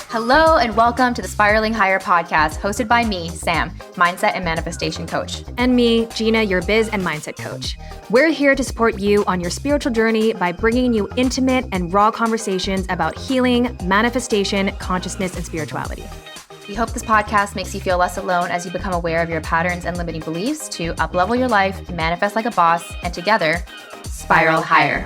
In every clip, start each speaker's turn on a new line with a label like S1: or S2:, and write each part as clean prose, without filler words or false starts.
S1: Hello and welcome to the Spiralinghigher podcast, hosted by me, Sam, mindset and manifestation coach.
S2: And me, Gina, your biz and mindset coach. We're here to support you on your spiritual journey by bringing you intimate and raw conversations about healing, manifestation, consciousness, and spirituality.
S1: We hope this podcast makes you feel less alone as you become aware of your patterns and limiting beliefs to up-level your life, manifest like a boss, and together, spiral higher.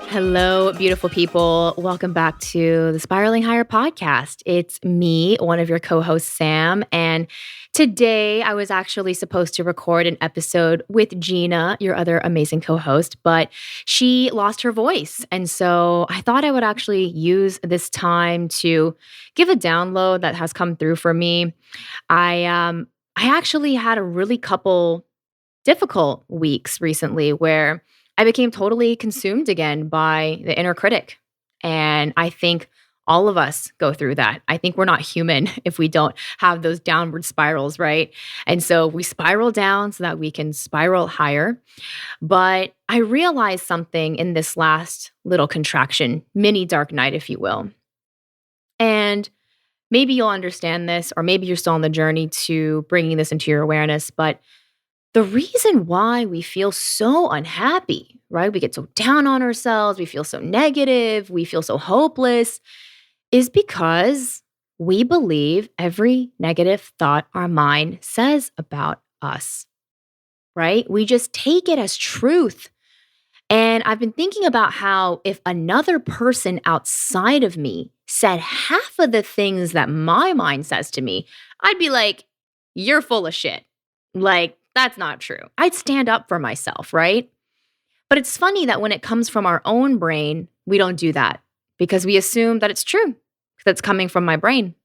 S2: Hello, beautiful people. Welcome back to the Spiralinghigher podcast. It's me, one of your co-hosts, Sam, and today I was actually supposed to record an episode with Gina, your other amazing co-host, but she lost her voice. And so I thought I would actually use this time to give a download that has come through for me. I actually had a really couple difficult weeks recently where I became totally consumed again by the inner critic. And I think all of us go through that. I think we're not human if we don't have those downward spirals, right? And so we spiral down so that we can spiral higher. But I realized something in this last little contraction, mini dark night, if you will. And maybe you'll understand this, or maybe you're still on the journey to bringing this into your awareness, but the reason why we feel so unhappy, right? We get so down on ourselves, we feel so negative, we feel so hopeless, is because we believe every negative thought our mind says about us, right? We just take it as truth. And I've been thinking about how if another person outside of me said half of the things that my mind says to me, I'd be like, you're full of shit. Like, that's not true. I'd stand up for myself, right? But it's funny that when it comes from our own brain, we don't do that because we assume that it's true, that's coming from my brain.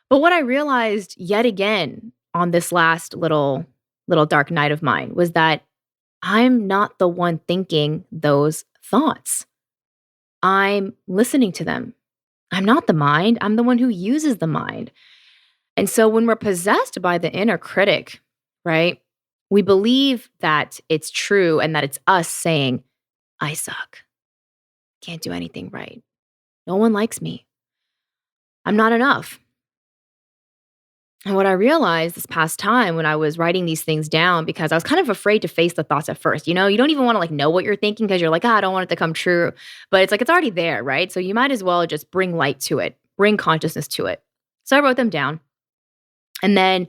S2: But what I realized yet again on this last little dark night of mine was that I'm not the one thinking those thoughts. I'm listening to them. I'm not the mind. I'm the one who uses the mind. And so when we're possessed by the inner critic, right, we believe that it's true and that it's us saying, I suck. Can't do anything right. No one likes me. I'm not enough. And what I realized this past time when I was writing these things down, because I was kind of afraid to face the thoughts at first, you don't even want to know what you're thinking because you're like, I don't want it to come true. But it's like, it's already there, right? So you might as well just bring light to it, bring consciousness to it. So I wrote them down. And then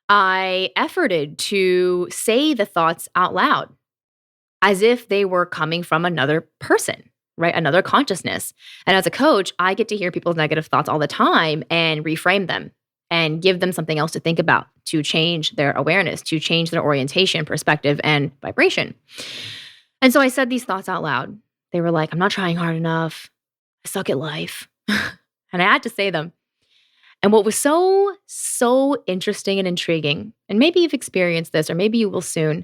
S2: I efforted to say the thoughts out loud as if they were coming from another person, right? Another consciousness. And as a coach, I get to hear people's negative thoughts all the time and reframe them and give them something else to think about to change their awareness, to change their orientation, perspective, and vibration. And so I said these thoughts out loud. They were like, I'm not trying hard enough. I suck at life. And I had to say them. And what was so interesting and intriguing, and maybe you've experienced this, or maybe you will soon,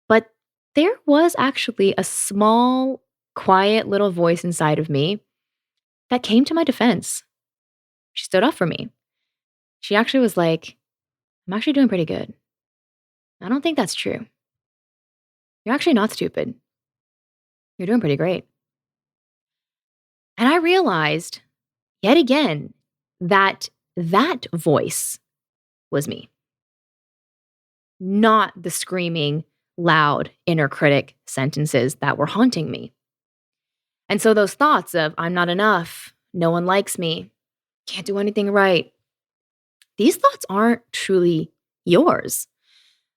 S2: but there was actually a small, quiet little voice inside of me that came to my defense. She stood up for me. She actually was like, I'm actually doing pretty good. I don't think that's true. You're actually not stupid. You're doing pretty great. And I realized yet again that voice was me, not the screaming, loud inner critic sentences that were haunting me. And so those thoughts of I'm not enough, no one likes me, can't do anything right, these thoughts aren't truly yours.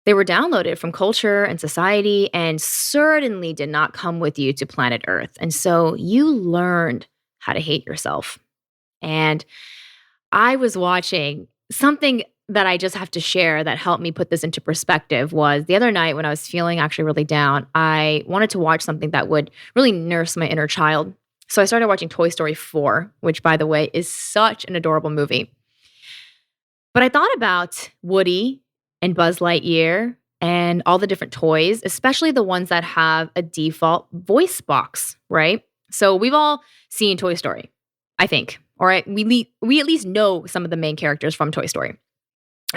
S2: They were downloaded from culture and society and certainly did not come with you to planet Earth. And so you learned how to hate yourself. And I was watching something that I just have to share that helped me put this into perspective was the other night when I was feeling actually really down, I wanted to watch something that would really nurse my inner child. So I started watching Toy Story 4, which by the way is such an adorable movie. But I thought about Woody and Buzz Lightyear and all the different toys, especially the ones that have a default voice box, right? So we've all seen Toy Story, I think. All right, we at least know some of the main characters from Toy Story.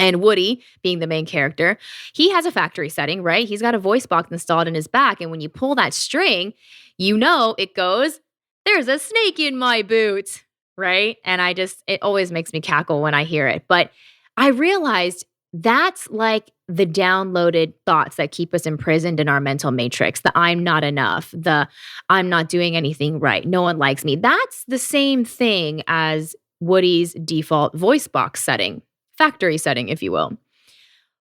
S2: And Woody, being the main character, he has a factory setting, right? He's got a voice box installed in his back. And when you pull that string, it goes, "There's a snake in my boot," right? And it always makes me cackle when I hear it. But I realized that's like the downloaded thoughts that keep us imprisoned in our mental matrix. The I'm not enough, the I'm not doing anything right, no one likes me. That's the same thing as Woody's default voice box setting, factory setting, if you will.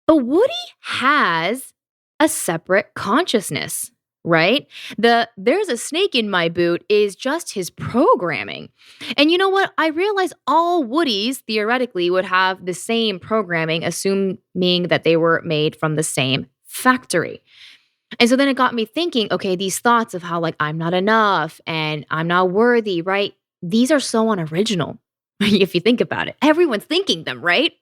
S2: But Woody has a separate consciousness, right? "There's a snake in my boot" is just his programming. And you know what? I realize all Woodies theoretically would have the same programming, assuming that they were made from the same factory. And so then it got me thinking, okay, these thoughts of how like I'm not enough and I'm not worthy, right? These are so unoriginal. If you think about it, everyone's thinking them, right?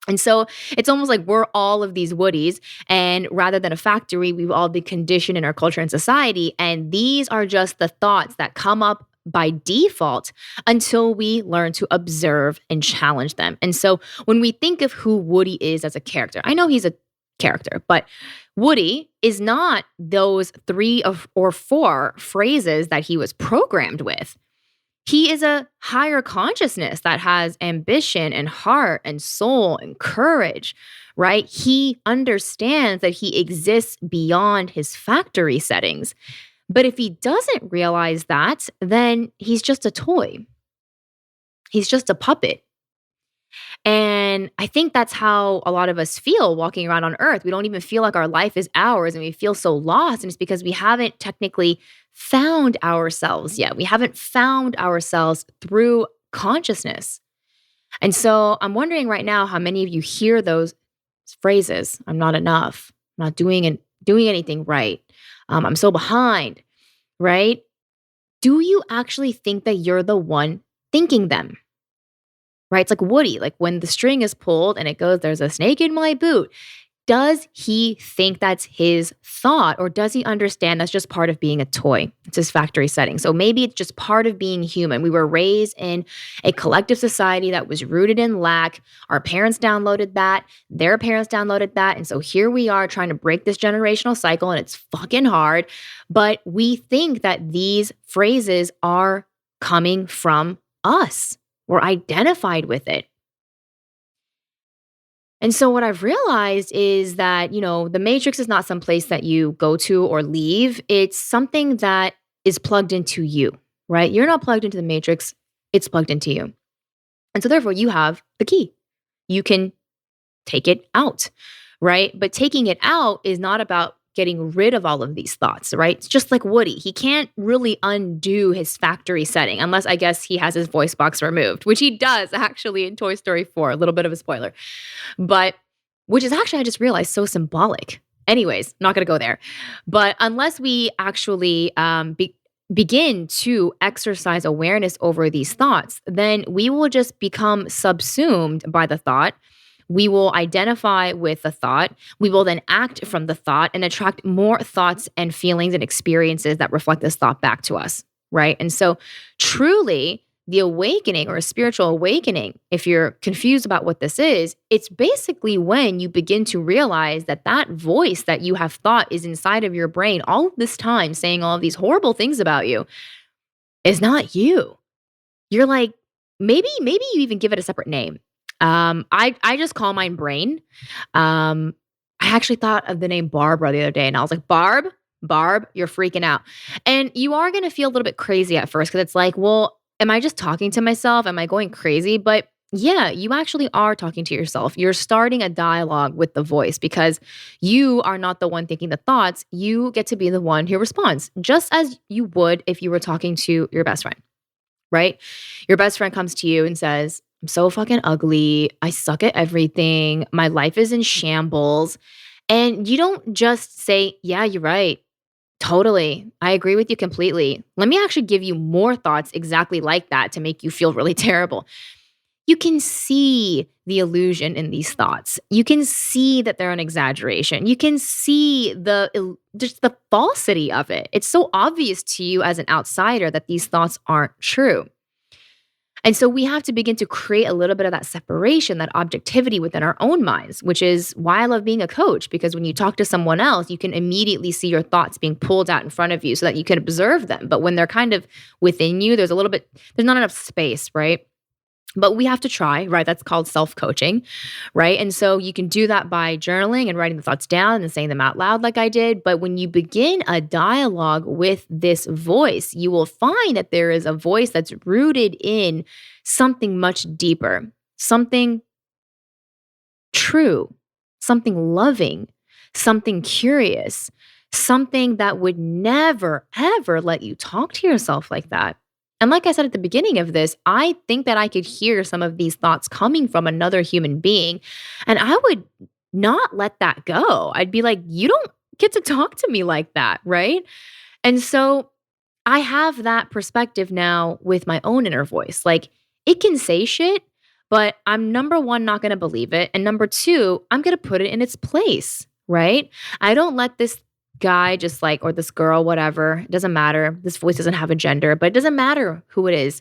S2: And so it's almost like we're all of these Woodies. And rather than a factory, we've all been conditioned in our culture and society. And these are just the thoughts that come up by default until we learn to observe and challenge them. And so when we think of who Woody is as a character, I know he's a character, but Woody is not those or four phrases that he was programmed with. He is a higher consciousness that has ambition and heart and soul and courage, right? He understands that he exists beyond his factory settings. But if he doesn't realize that, then he's just a toy. He's just a puppet. And I think that's how a lot of us feel walking around on earth. We don't even feel like our life is ours and we feel so lost. And it's because we haven't technically found ourselves yet. We haven't found ourselves through consciousness. And so I'm wondering right now how many of you hear those phrases. "I'm not enough. I'm not doing anything right. I'm so behind," right? Do you actually think that you're the one thinking them? Right? It's like Woody, like when the string is pulled and it goes, "There's a snake in my boot." Does he think that's his thought, or does he understand that's just part of being a toy? It's his factory setting. So maybe it's just part of being human. We were raised in a collective society that was rooted in lack. Our parents downloaded that. Their parents downloaded that. And so here we are trying to break this generational cycle, and it's fucking hard. But we think that these phrases are coming from us. We're identified with it. And so what I've realized is that, the matrix is not some place that you go to or leave. It's something that is plugged into you, right? You're not plugged into the matrix. It's plugged into you. And so therefore you have the key. You can take it out, right? But taking it out is not about getting rid of all of these thoughts, right? It's just like Woody. He can't really undo his factory setting unless I guess he has his voice box removed, which he does actually in Toy Story 4, a little bit of a spoiler. But which is actually, I just realized, so symbolic. Anyways, not going to go there. But unless we actually begin to exercise awareness over these thoughts, then we will just become subsumed by the thought. We will identify with the thought. We will then act from the thought and attract more thoughts and feelings and experiences that reflect this thought back to us, right? And so truly, the awakening or a spiritual awakening, if you're confused about what this is, it's basically when you begin to realize that that voice that you have thought is inside of your brain all this time saying all of these horrible things about you is not you. You're like, maybe you even give it a separate name. I just call mine brain. I actually thought of the name Barbara the other day and I was like, Barb, you're freaking out. And you are going to feel a little bit crazy at first because it's like, well, am I just talking to myself? Am I going crazy? But yeah, you actually are talking to yourself. You're starting a dialogue with the voice because you are not the one thinking the thoughts. You get to be the one who responds, just as you would if you were talking to your best friend, right? Your best friend comes to you and says, "I'm so fucking ugly. I suck at everything. My life is in shambles." And you don't just say, "Yeah, you're right. Totally. I agree with you completely. Let me actually give you more thoughts exactly like that to make you feel really terrible." You can see the illusion in these thoughts. You can see that they're an exaggeration. You can see just the falsity of it. It's so obvious to you as an outsider that these thoughts aren't true. And so we have to begin to create a little bit of that separation, that objectivity within our own minds, which is why I love being a coach, because when you talk to someone else, you can immediately see your thoughts being pulled out in front of you so that you can observe them. But when they're kind of within you, there's not enough space, right? But we have to try, right? That's called self-coaching, right? And so you can do that by journaling and writing the thoughts down and saying them out loud like I did. But when you begin a dialogue with this voice, you will find that there is a voice that's rooted in something much deeper, something true, something loving, something curious, something that would never, ever let you talk to yourself like that. And like I said at the beginning of this, I think that I could hear some of these thoughts coming from another human being, and I would not let that go. I'd be like, you don't get to talk to me like that, right? And so I have that perspective now with my own inner voice. Like, it can say shit, but I'm number one, not going to believe it. And number two, I'm going to put it in its place, right? I don't let this guy just like, or this girl, whatever, it doesn't matter. This voice doesn't have a gender, but it doesn't matter who it is.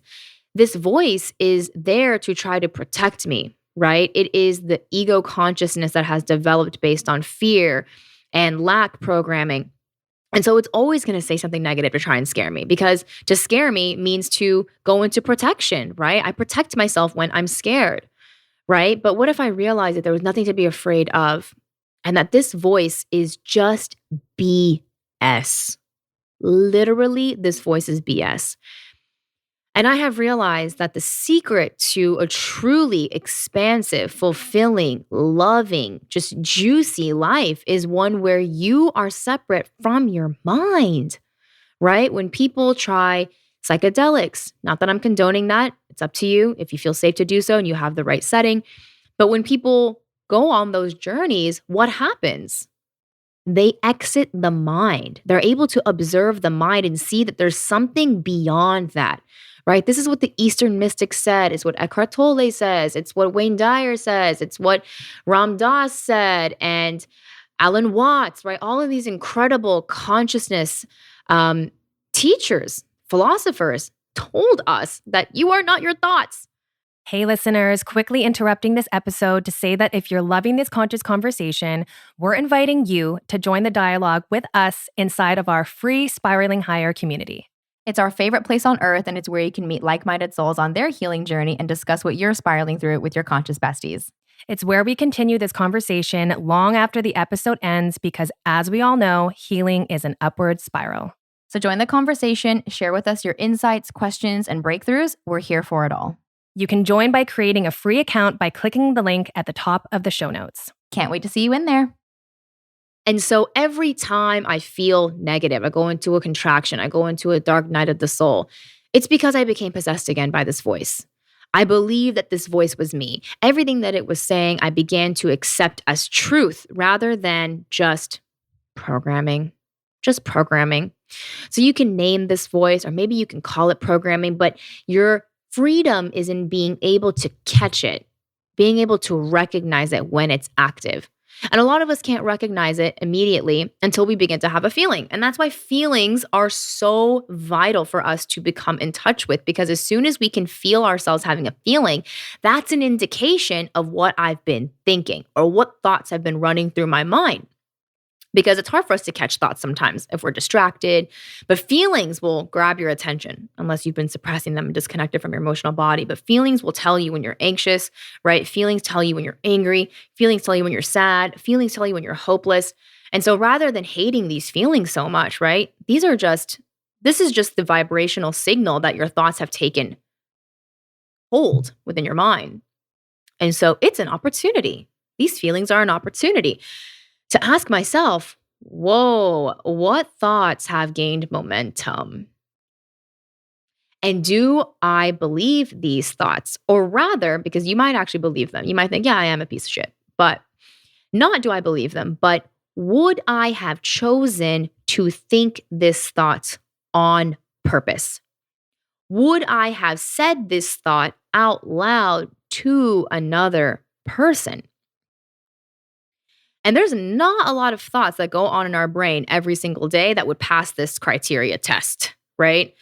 S2: This voice is there to try to protect me, right? It is the ego consciousness that has developed based on fear and lack programming. And so it's always going to say something negative to try and scare me, because to scare me means to go into protection, right? I protect myself when I'm scared, right? But what if I realized that there was nothing to be afraid of and that this voice is just BS? Literally, this voice is BS. And I have realized that the secret to a truly expansive, fulfilling, loving, just juicy life is one where you are separate from your mind, right? When people try psychedelics, not that I'm condoning that, it's up to you if you feel safe to do so and you have the right setting. But when people go on those journeys, what happens? They exit the mind. They're able to observe the mind and see that there's something beyond that, right? This is what the Eastern mystics said. It's what Eckhart Tolle says. It's what Wayne Dyer says. It's what Ram Dass said and Alan Watts, right? All of these incredible consciousness teachers, philosophers told us that you are not your thoughts.
S3: Hey, listeners, quickly interrupting this episode to say that if you're loving this conscious conversation, we're inviting you to join the dialogue with us inside of our free Spiraling Higher community.
S1: It's our favorite place on earth, and it's where you can meet like-minded souls on their healing journey and discuss what you're spiraling through with your conscious besties.
S3: It's where we continue this conversation long after the episode ends because, as we all know, healing is an upward spiral.
S1: So join the conversation, share with us your insights, questions, and breakthroughs. We're here for it all.
S3: You can join by creating a free account by clicking the link at the top of the show notes.
S1: Can't wait to see you in there.
S2: And so every time I feel negative, I go into a contraction, I go into a dark night of the soul, it's because I became possessed again by this voice. I believe that this voice was me. Everything that it was saying, I began to accept as truth rather than just programming. Just programming. So you can name this voice, or maybe you can call it programming, but your freedom is in being able to catch it, being able to recognize it when it's active. And a lot of us can't recognize it immediately until we begin to have a feeling. And that's why feelings are so vital for us to become in touch with, because as soon as we can feel ourselves having a feeling, that's an indication of what I've been thinking or what thoughts have been running through my mind. Because it's hard for us to catch thoughts sometimes if we're distracted, but feelings will grab your attention unless you've been suppressing them and disconnected from your emotional body. But feelings will tell you when you're anxious, right? Feelings tell you when you're angry. Feelings tell you when you're sad. Feelings tell you when you're hopeless. And so rather than hating these feelings so much, right? This is just the vibrational signal that your thoughts have taken hold within your mind. And so it's an opportunity. These feelings are an opportunity to ask myself, whoa, what thoughts have gained momentum? And do I believe these thoughts? Or rather, because you might actually believe them. You might think, yeah, I am a piece of shit. But not do I believe them, but would I have chosen to think this thought on purpose? Would I have said this thought out loud to another person? And there's not a lot of thoughts that go on in our brain every single day that would pass this criteria test, right?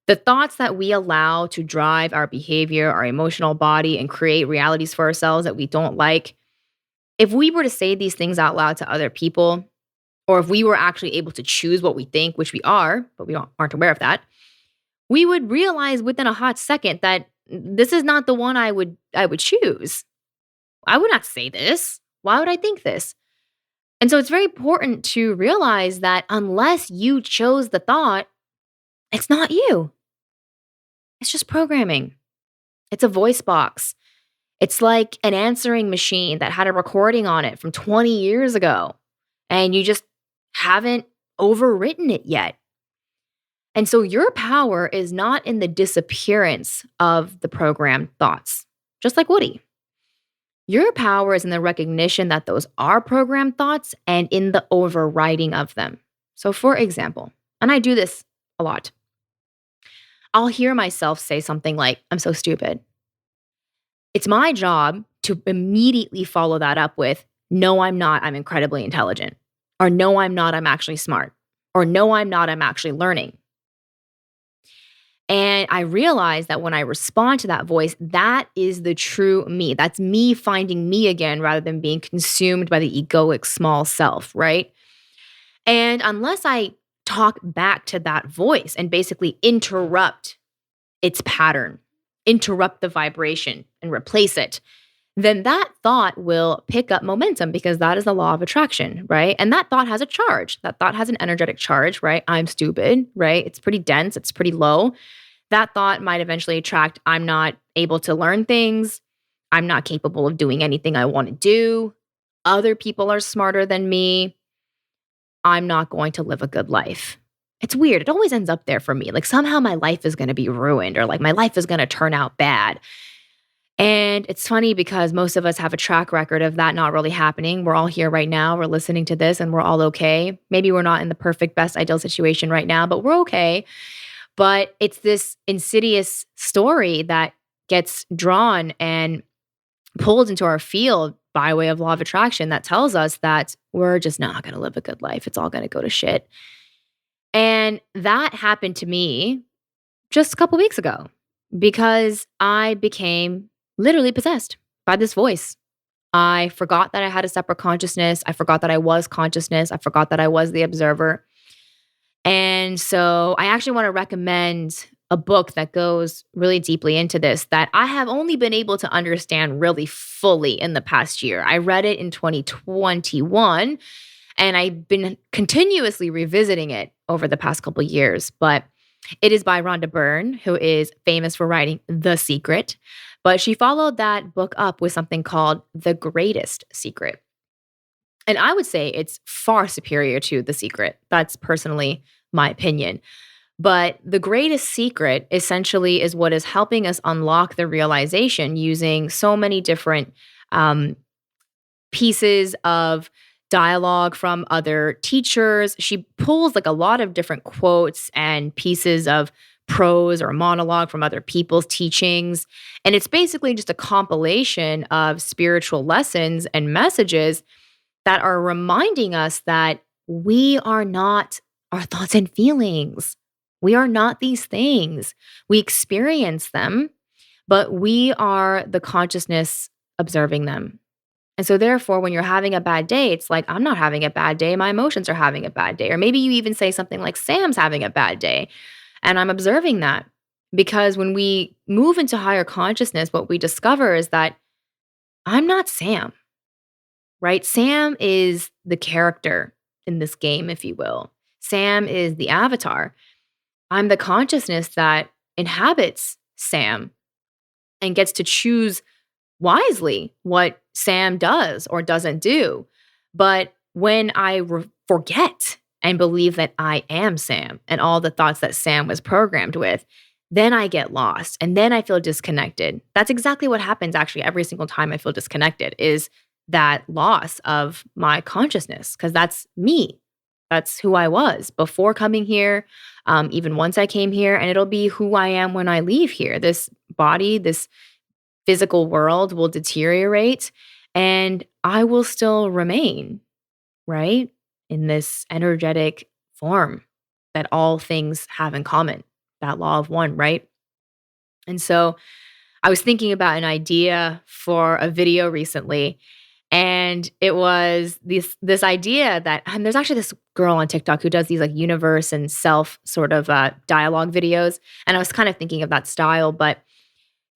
S2: The thoughts that we allow to drive our behavior, our emotional body, and create realities for ourselves that we don't like, if we were to say these things out loud to other people, or if we were actually able to choose what we think, which we are, but we aren't aware of that, we would realize within a hot second that this is not the one I would choose. I would not say this. Why would I think this? And so it's very important to realize that unless you chose the thought, it's not you. It's just programming. It's a voice box. It's like an answering machine that had a recording on it from 20 years ago, and you just haven't overwritten it yet. And so your power is not in the disappearance of the programmed thoughts, just like Woody. Your power is in the recognition that those are programmed thoughts and in the overriding of them. So, for example, and I do this a lot, I'll hear myself say something like, I'm so stupid. It's my job to immediately follow that up with, no, I'm not, I'm incredibly intelligent. Or no, I'm not, I'm actually smart. Or no, I'm not, I'm actually learning. And I realize that when I respond to that voice, that is the true me. That's me finding me again rather than being consumed by the egoic small self, right? And unless I talk back to that voice and basically interrupt its pattern, interrupt the vibration and replace it, then that thought will pick up momentum because that is the law of attraction, right? And that thought has a charge. That thought has an energetic charge, right? I'm stupid, right? It's pretty dense, it's pretty low. That thought might eventually attract, I'm not able to learn things. I'm not capable of doing anything I want to do. Other people are smarter than me. I'm not going to live a good life. It's weird. It always ends up there for me. Like somehow my life is going to be ruined or like my life is going to turn out bad. And it's funny because most of us have a track record of that not really happening. We're all here right now. We're listening to this and we're all okay. Maybe we're not in the perfect, best, ideal situation right now, but we're okay. But it's this insidious story that gets drawn and pulled into our field by way of law of attraction that tells us that we're just not going to live a good life. It's all going to go to shit. And that happened to me just a couple weeks ago because I became literally possessed by this voice. I forgot that I had a separate consciousness. I forgot that I was consciousness. I forgot that I was the observer. And so I actually want to recommend a book that goes really deeply into this that I have only been able to understand really fully in the past year. I read it in 2021 and I've been continuously revisiting it over the past couple of years. But it is by Rhonda Byrne, who is famous for writing The Secret. But she followed that book up with something called The Greatest Secret. And I would say it's far superior to The Secret. That's personally my opinion. But The Greatest Secret essentially is what is helping us unlock the realization using so many different pieces of dialogue from other teachers. She pulls like a lot of different quotes and pieces of prose or monologue from other people's teachings. And it's basically just a compilation of spiritual lessons and messages that are reminding us that we are not our thoughts and feelings. We are not these things. We experience them, but we are the consciousness observing them. And so therefore, when you're having a bad day, it's like, I'm not having a bad day. My emotions are having a bad day. Or maybe you even say something like, Sam's having a bad day. And I'm observing that because when we move into higher consciousness, what we discover is that I'm not Sam, right? Sam is the character in this game, if you will. Sam is the avatar. I'm the consciousness that inhabits Sam and gets to choose wisely what Sam does or doesn't do. But when I forget and believe that I am Sam and all the thoughts that Sam was programmed with, then I get lost and then I feel disconnected. That's exactly what happens actually every single time I feel disconnected is that loss of my consciousness because that's me. That's who I was before coming here, even once I came here, and it'll be who I am when I leave here. This body, this physical world will deteriorate and I will still remain, right? In this energetic form that all things have in common. that law of one, right? And so I was thinking about an idea for a video recently, and it was this idea that there's actually this girl on TikTok who does these like universe and self sort of dialogue videos. And I was kind of thinking of that style, but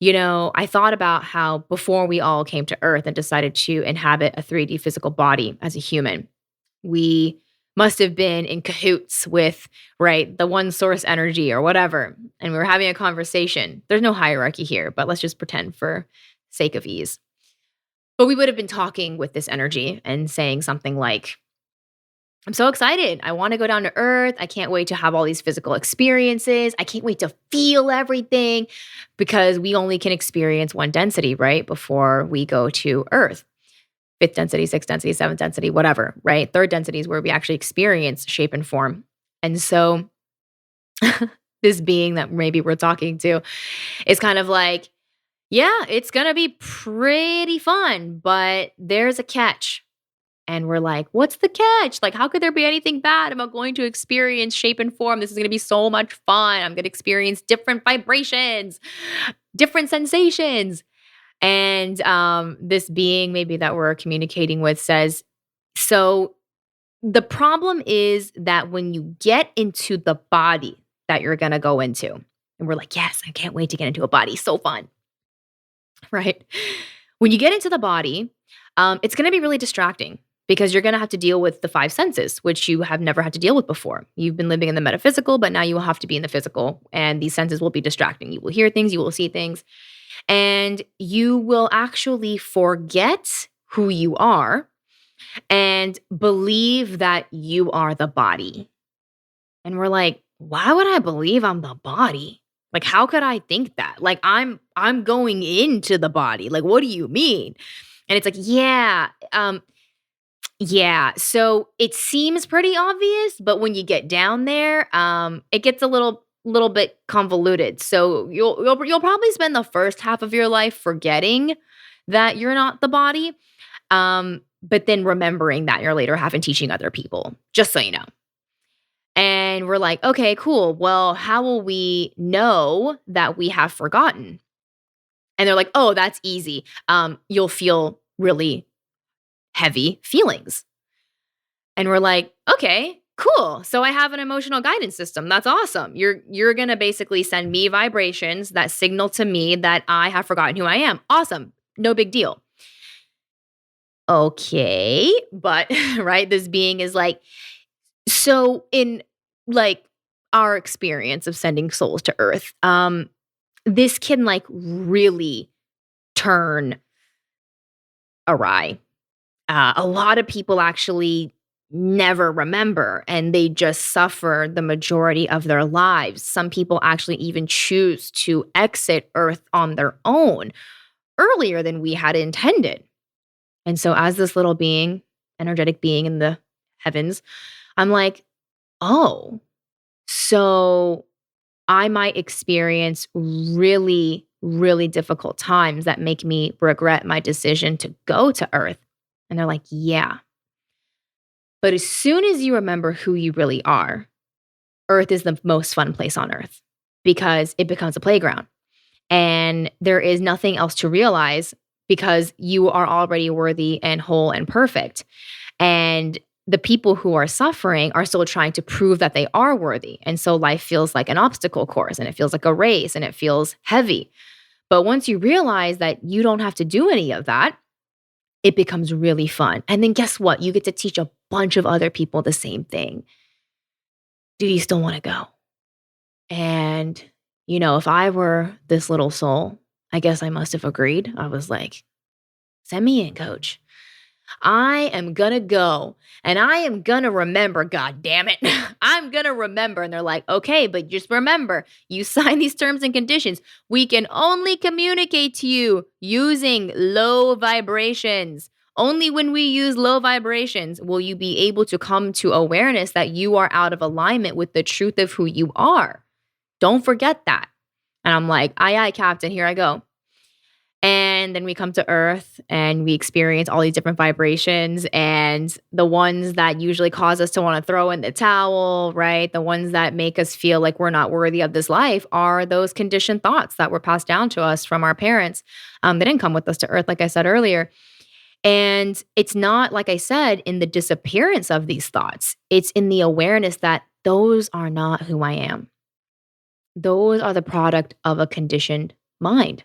S2: I thought about how before we all came to Earth and decided to inhabit a 3D physical body as a human, we must have been in cahoots with, right, the one source energy or whatever. And we were having a conversation. There's no hierarchy here, but let's just pretend for sake of ease. But we would have been talking with this energy and saying something like, I'm so excited. I want to go down to Earth. I can't wait to have all these physical experiences. I can't wait to feel everything because we only can experience one density, right? Before we go to Earth. 5th density, 6th density, 7th density, whatever, right? 3rd density is where we actually experience shape and form. And so this being that maybe we're talking to is kind of like, yeah, it's going to be pretty fun, but there's a catch. And we're like, what's the catch? Like, how could there be anything bad about going to experience shape and form? This is going to be so much fun. I'm going to experience different vibrations, different sensations. And this being maybe that we're communicating with says, so the problem is that when you get into the body that you're going to go into, and we're like, yes, I can't wait to get into a body. So fun, right? When you get into the body, it's going to be really distracting because you're going to have to deal with the 5 senses, which you have never had to deal with before. You've been living in the metaphysical, but now you will have to be in the physical, and these senses will be distracting. You will hear things, you will see things, and you will actually forget who you are and believe that you are the body. And we're like, why would I believe I'm the body? Like, how could I think that? Like, I'm going into the body. Like, what do you mean? And it's like, yeah. So it seems pretty obvious, but when you get down there, it gets a little bit convoluted. So you'll probably spend the first half of your life forgetting that you're not the body, but then remembering that your later half and teaching other people, just so you know. And we're like, okay, cool. Well, how will we know that we have forgotten? And they're like, oh, that's easy. You'll feel really heavy feelings. And we're like, okay, cool. So I have an emotional guidance system. That's awesome. You're going to basically send me vibrations that signal to me that I have forgotten who I am. Awesome. No big deal. Okay. But, right, this being is like, so in like our experience of sending souls to Earth, this can like really turn awry. A lot of people actually never remember, and they just suffer the majority of their lives. Some people actually even choose to exit Earth on their own earlier than we had intended. And so as this little being, energetic being in the heavens, I'm like, oh, so I might experience really, really difficult times that make me regret my decision to go to Earth. And they're like, yeah. But as soon as you remember who you really are, Earth is the most fun place on Earth because it becomes a playground. And there is nothing else to realize because you are already worthy and whole and perfect. And the people who are suffering are still trying to prove that they are worthy. And so life feels like an obstacle course, and it feels like a race, and it feels heavy. But once you realize that you don't have to do any of that, it becomes really fun. And then guess what? You get to teach a bunch of other people the same thing. Do you still want to go? And, if I were this little soul, I guess I must have agreed. I was like, send me in, coach. I am going to go and I am going to remember, God damn it. I'm going to remember. And they're like, okay, but just remember, you sign these terms and conditions. We can only communicate to you using low vibrations. Only when we use low vibrations will you be able to come to awareness that you are out of alignment with the truth of who you are. Don't forget that. And I'm like, aye, aye, Captain, here I go. And then we come to Earth and we experience all these different vibrations, and the ones that usually cause us to want to throw in the towel, right? The ones that make us feel like we're not worthy of this life are those conditioned thoughts that were passed down to us from our parents. They didn't come with us to Earth, like I said earlier. And it's not, like I said, in the disappearance of these thoughts. It's in the awareness that those are not who I am. Those are the product of a conditioned mind,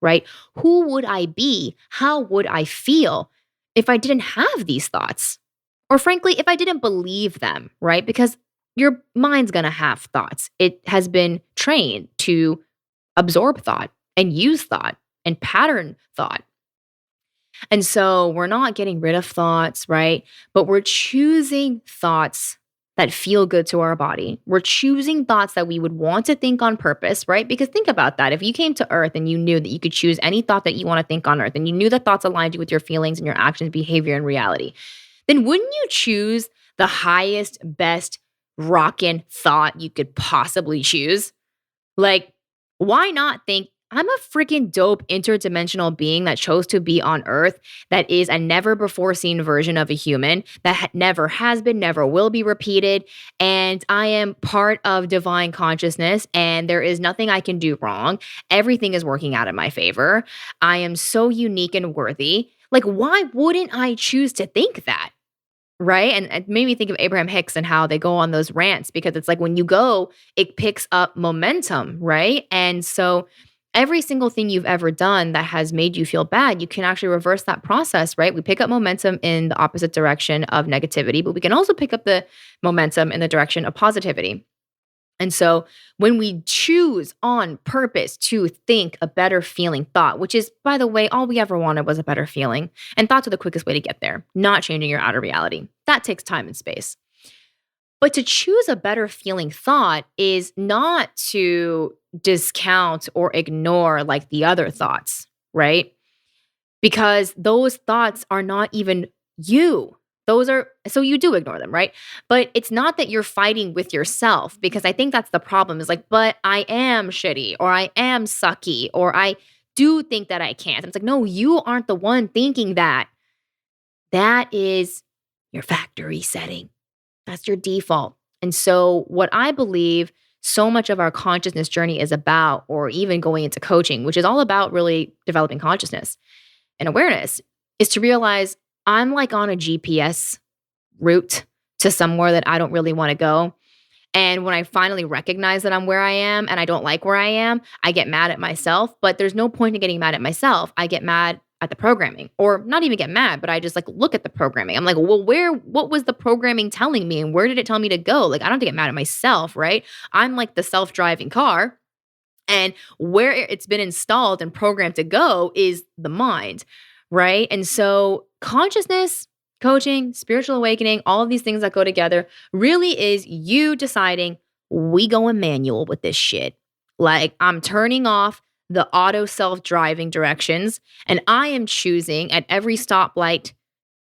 S2: right? Who would I be? How would I feel if I didn't have these thoughts? Or frankly, if I didn't believe them, right? Because your mind's going to have thoughts. It has been trained to absorb thought and use thought and pattern thought. And so we're not getting rid of thoughts, right? But we're choosing thoughts that feel good to our body. We're choosing thoughts that we would want to think on purpose, right? Because think about that. If you came to Earth and you knew that you could choose any thought that you want to think on Earth, and you knew that thoughts aligned you with your feelings and your actions, behavior, and reality, then wouldn't you choose the highest, best, rockin' thought you could possibly choose? Like, why not think, I'm a freaking dope interdimensional being that chose to be on Earth, that is a never before seen version of a human, that never has been, never will be repeated. And I am part of divine consciousness, and there is nothing I can do wrong. Everything is working out in my favor. I am so unique and worthy. Like, why wouldn't I choose to think that? Right. And it made me think of Abraham Hicks and how they go on those rants, because it's like when you go, it picks up momentum. Right. And so every single thing you've ever done that has made you feel bad, you can actually reverse that process. Right. We pick up momentum in the opposite direction of negativity, but we can also pick up the momentum in the direction of positivity. And so when we choose on purpose to think a better feeling thought, which is, by the way, all we ever wanted was a better feeling, and thoughts are the quickest way to get there, not changing your outer reality. That takes time and space. But to choose a better feeling thought is not to discount or ignore like the other thoughts, right? Because those thoughts are not even you. Those are, so you do ignore them, right? But it's not that you're fighting with yourself, because I think that's the problem, is like, but I am shitty, or I am sucky, or I do think that I can't. And it's like, no, you aren't the one thinking that. That is your factory setting. That's your default. And so what I believe so much of our consciousness journey is about, or even going into coaching, which is all about really developing consciousness and awareness, is to realize I'm like on a GPS route to somewhere that I don't really want to go. And when I finally recognize that I'm where I am and I don't like where I am, I get mad at myself. But there's no point in getting mad at myself. I get mad at the programming, or not even get mad, but I just like look at the programming. I'm like, well, what was the programming telling me, and where did it tell me to go? Like, I don't have to get mad at myself, right? I'm like the self-driving car. And where it's been installed and programmed to go is the mind, right? And so consciousness, coaching, spiritual awakening, all of these things that go together really is you deciding, we going manual with this shit. Like, I'm turning off the auto self-driving directions, and I am choosing at every stoplight,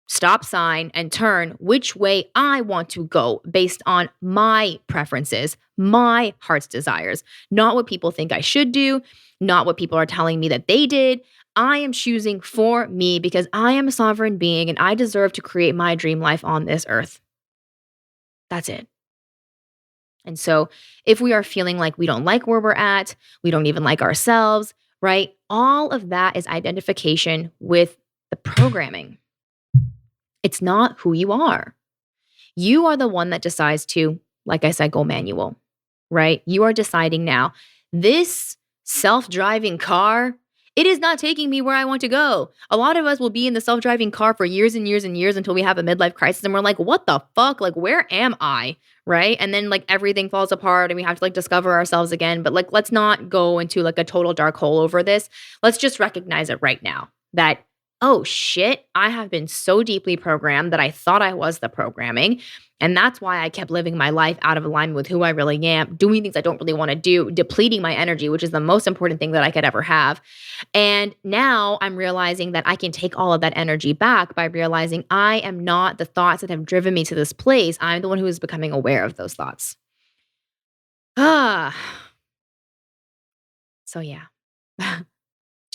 S2: stop sign, and turn which way I want to go based on my preferences, my heart's desires, not what people think I should do, not what people are telling me that they did. I am choosing for me because I am a sovereign being and I deserve to create my dream life on this earth. That's it. And so if we are feeling like we don't like where we're at, we don't even like ourselves, right? All of that is identification with the programming. It's not who you are. You are the one that decides to, like I said, go manual, right? You are deciding now, this self-driving car, it is not taking me where I want to go. A lot of us will be in the self-driving car for years and years and years until we have a midlife crisis and we're like, what the fuck? Like, where am I? Right? And then like everything falls apart and we have to like discover ourselves again. But like, let's not go into like a total dark hole over this. Let's just recognize it right now that, oh shit, I have been so deeply programmed that I thought I was the programming. And that's why I kept living my life out of alignment with who I really am, doing things I don't really want to do, depleting my energy, which is the most important thing that I could ever have. And now I'm realizing that I can take all of that energy back by realizing I am not the thoughts that have driven me to this place. I'm the one who is becoming aware of those thoughts. So yeah.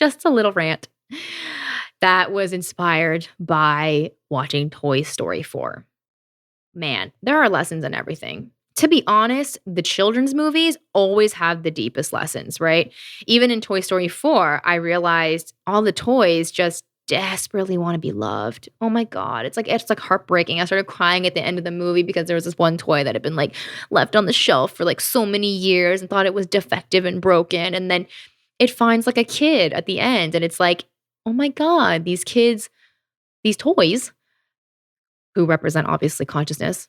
S2: just a little rant that was inspired by watching Toy Story 4. Man, there are lessons in everything. To be honest, the children's movies always have the deepest lessons, right? Even in Toy Story 4, I realized all the toys just desperately want to be loved. Oh my God. It's like heartbreaking. I started crying at the end of the movie because there was this one toy that had been like left on the shelf for like so many years and thought it was defective and broken. And then it finds like a kid at the end. And it's like, oh my God, these kids, these toys who represent obviously consciousness,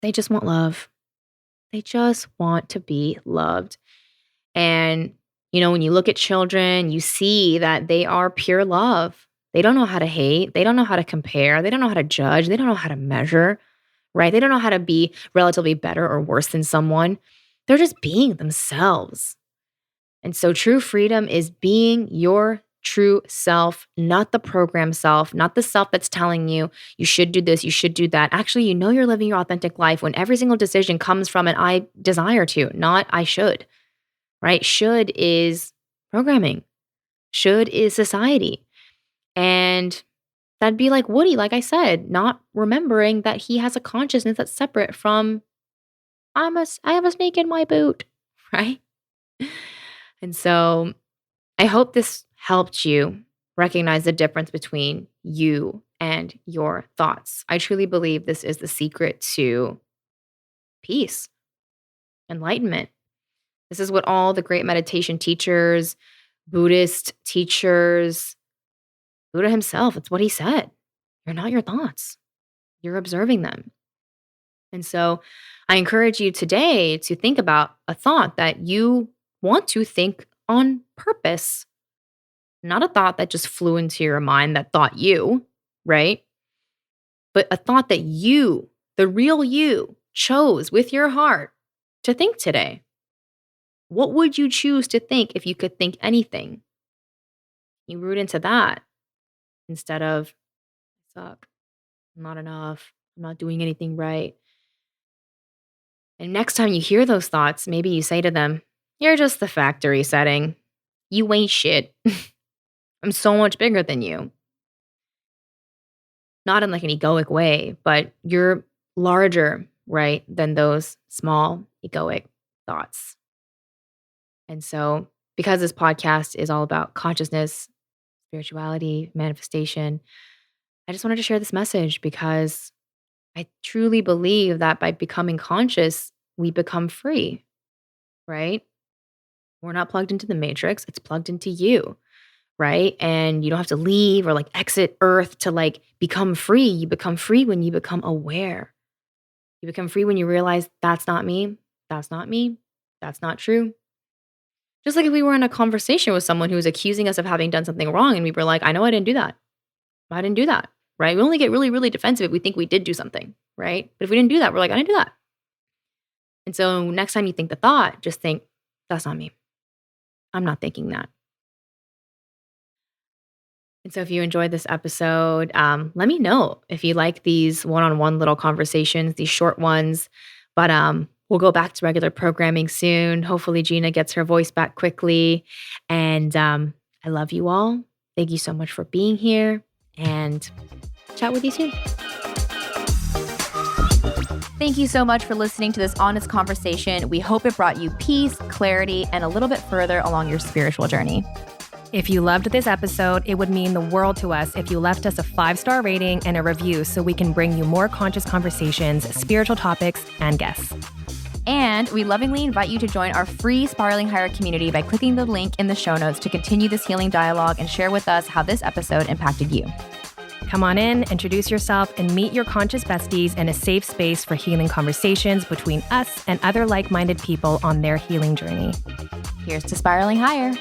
S2: they just want love. They just want to be loved. And when you look at children, you see that they are pure love. They don't know how to hate. They don't know how to compare. They don't know how to judge. They don't know how to measure, right? They don't know how to be relatively better or worse than someone. They're just being themselves. And so true freedom is being your true self, not the program self, not the self that's telling you, you should do this, you should do that. Actually, you're living your authentic life when every single decision comes from an I desire to, not I should. Right? Should is programming. Should is society. And that'd be like Woody, like I said, not remembering that he has a consciousness that's separate from, I have a snake in my boot, right? And so I hope this helped you recognize the difference between you and your thoughts. I truly believe this is the secret to peace, enlightenment. This is what all the great meditation teachers, Buddhist teachers, Buddha himself, it's what he said. You're not your thoughts. You're observing them. And so I encourage you today to think about a thought that you want to think on purpose, not a thought that just flew into your mind that thought you, right? But a thought that you, the real you, chose with your heart to think today. What would you choose to think if you could think anything? You root into that instead of, I suck, I'm not enough, I'm not doing anything right. And next time you hear those thoughts, maybe you say to them, you're just the factory setting. You ain't shit. I'm so much bigger than you. Not in like an egoic way, but you're larger, right, than those small egoic thoughts. And so, because this podcast is all about consciousness, spirituality, manifestation, I just wanted to share this message because I truly believe that by becoming conscious, we become free, right? We're not plugged into the matrix, it's plugged into you, right? And you don't have to leave or like exit Earth to like become free. You become free when you become aware. You become free when you realize that's not me, that's not me, that's not true. Just like if we were in a conversation with someone who was accusing us of having done something wrong and we were like, I know I didn't do that. I didn't do that, right? We only get really, really defensive if we think we did do something, right? But if we didn't do that, we're like, I didn't do that. And so next time you think the thought, just think, that's not me. I'm not thinking that. And so if you enjoyed this episode, let me know if you like these one-on-one little conversations, these short ones. But we'll go back to regular programming soon. Hopefully Gina gets her voice back quickly. And I love you all. Thank you so much for being here and chat with you soon.
S1: Thank you so much for listening to this honest conversation. We hope it brought you peace, clarity, and a little bit further along your spiritual journey.
S3: If you loved this episode, it would mean the world to us if you left us a 5-star rating and a review so we can bring you more conscious conversations, spiritual topics, and guests.
S1: And we lovingly invite you to join our free Spiralinghigher community by clicking the link in the show notes to continue this healing dialogue and share with us how this episode impacted you.
S3: Come on in, introduce yourself, and meet your conscious besties in a safe space for healing conversations between us and other like-minded people on their healing journey.
S1: Here's to spiraling higher.